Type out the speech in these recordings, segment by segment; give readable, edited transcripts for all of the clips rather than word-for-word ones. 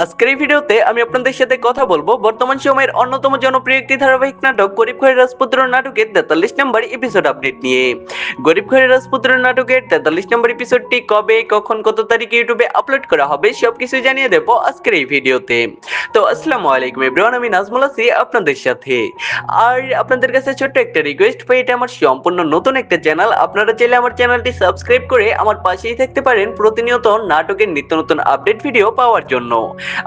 আজকের এই ভিডিওতে আমি আপনাদের সাথে কথা বলবো বর্তমান সময়ের অন্যতম জনপ্রিয় একটি ধারাবাহিক নাটক গরিব ঘরের রাজপুত্র নাটকের 43 নম্বর এপিসোড আপডেট নিয়ে। গরিব ঘরের রাজপুত্র নাটকের 43 নম্বর এপিসোডটি কবে, কখন, কত তারিখে ইউটিউবে আপলোড করা হবে সবকিছু জানিয়ে দেবো আজকের এই ভিডিওতে। তো আসসালামু আলাইকুম এভরিওয়ান, আমি নাজমুল আছি আপনাদের সাথে। আর আপনাদের কাছে ছোট্ট একটা রিকোয়েস্ট, ভাই এটা আমার সম্পূর্ণ নতুন একটা চ্যানেল, আপনারা চাইলে আমার চ্যানেলটি সাবস্ক্রাইব করে আমার পাশেই থাকতে পারেন প্রতিনিয়ত নাটকের নিত্য নতুন আপডেট ভিডিও পাওয়ার জন্য।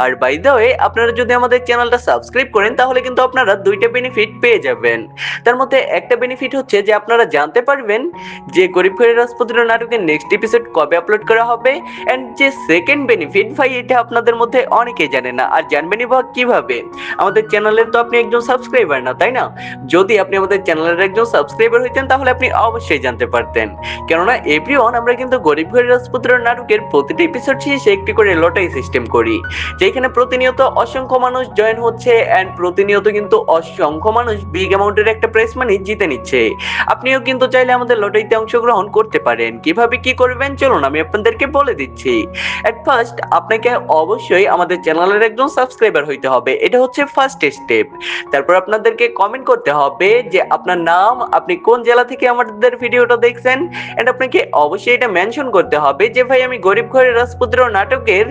আর বাই দ্য ওয়ে, আপনারা যদি আমাদের চ্যানেলটা সাবস্ক্রাইব করেন তাহলে কিন্তু আপনারা দুইটা বেনিফিট পেয়ে যাবেন। তার মধ্যে একটা বেনিফিট হচ্ছে যে আপনারা জানতে পারবেন যে গরিব ঘরের রাজপুত্র নাটকের নেক্সট এপিসোড কবে আপলোড করা হবে। এন্ড যে সেকেন্ড বেনিফিট, ভাই এটা আপনাদের মধ্যে অনেকেই জানে না, আর জানবেনই বা কিভাবে? আমাদের চ্যানেলের তো আপনি একজন সাবস্ক্রাইবার না, তাই না? যদি আপনি আমাদের চ্যানেলের একজন সাবস্ক্রাইবার হইতেন তাহলে আপনি অবশ্যই জানতে পারতেন। কেননা এভরিওয়ান, আমরা কিন্তু গরিব ঘরের রাজপুত্র নাটকের প্রতিটি এপিসোড শেষে একটি করে লটারি সিস্টেম করি, যেখানে প্রতিনিয়ত অসংখ্য মানুষ জয়েন হচ্ছে এন্ড প্রতিনিয়ত কিন্তু অসংখ্য মানুষ বিগ অ্যামাউন্টের একটা প্রাইজ মানি জিতে নিচ্ছে। আপনিও কিন্তু চাইলে আমাদের লটারিতে অংশগ্রহণ করতে পারেন। কিভাবে কি করবেন চলুন আমি আপনাদেরকে বলে দিচ্ছি। এট ফার্স্ট আপনাকে অবশ্যই আমাদের চ্যানেলের একজন সাবস্ক্রাইবার হইতে হবে, এটা হচ্ছে ফার্স্ট স্টেপ। তারপর আপনাদেরকে কমেন্ট করতে হবে যে আপনার নাম, আপনি কোন জেলা থেকে আমাদের ভিডিওটা দেখছেন, এন্ড আপনাকে অবশ্যই এটা মেনশন করতে হবে যে ভাই আমি গরিব ঘরের রাজপুত্র নাটকের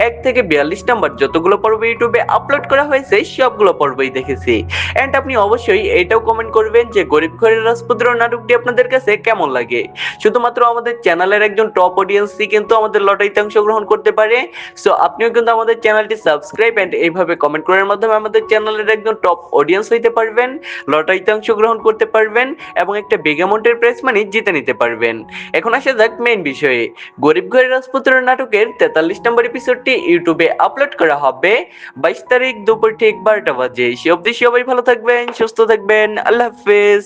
1 থেকে 42 নাম্বার যতগুলো পর্ব ইউটিউবে আপলোড করা হয়েছে সবগুলো পর্বই দেখেছি। এন্ড আপনি অবশ্যই এটাও কমেন্ট করবেন যে গরিব ঘরের রাজপুত্র নাটকটি আপনাদের কাছে কেমন লাগে। শুধুমাত্র আমাদের চ্যানেলের একজন টপ অডিয়েন্সই কিন্তু আমাদের লটারিতে অংশগ্রহণ করতে পারে। সো আপনিও কিন্তু আমাদের চ্যানেলটি সাবস্ক্রাইব এন্ড এইভাবে কমেন্ট করার মাধ্যমে আমাদের চ্যানেলের একজন টপ অডিয়েন্স হইতে পারবেন, লটারিতে অংশগ্রহণ করতে পারবেন এবং একটা বিগ অ্যামাউন্টের প্রাইজ মানি জিতে নিতে পারবেন। এখন আসা যাক মেইন বিষয়ে। গরিব ঘরের রাজপুত্র নাটকের 43 নম্বর এপিসোডটি ইউটিউবে আপলোড করা হবে 22 তারিখ দুপুর ঠিক 12টা বাজে। সে অবধি সবাই ভালো থাকবেন, সুস্থ থাকবেন। আল্লাহ হাফেজ।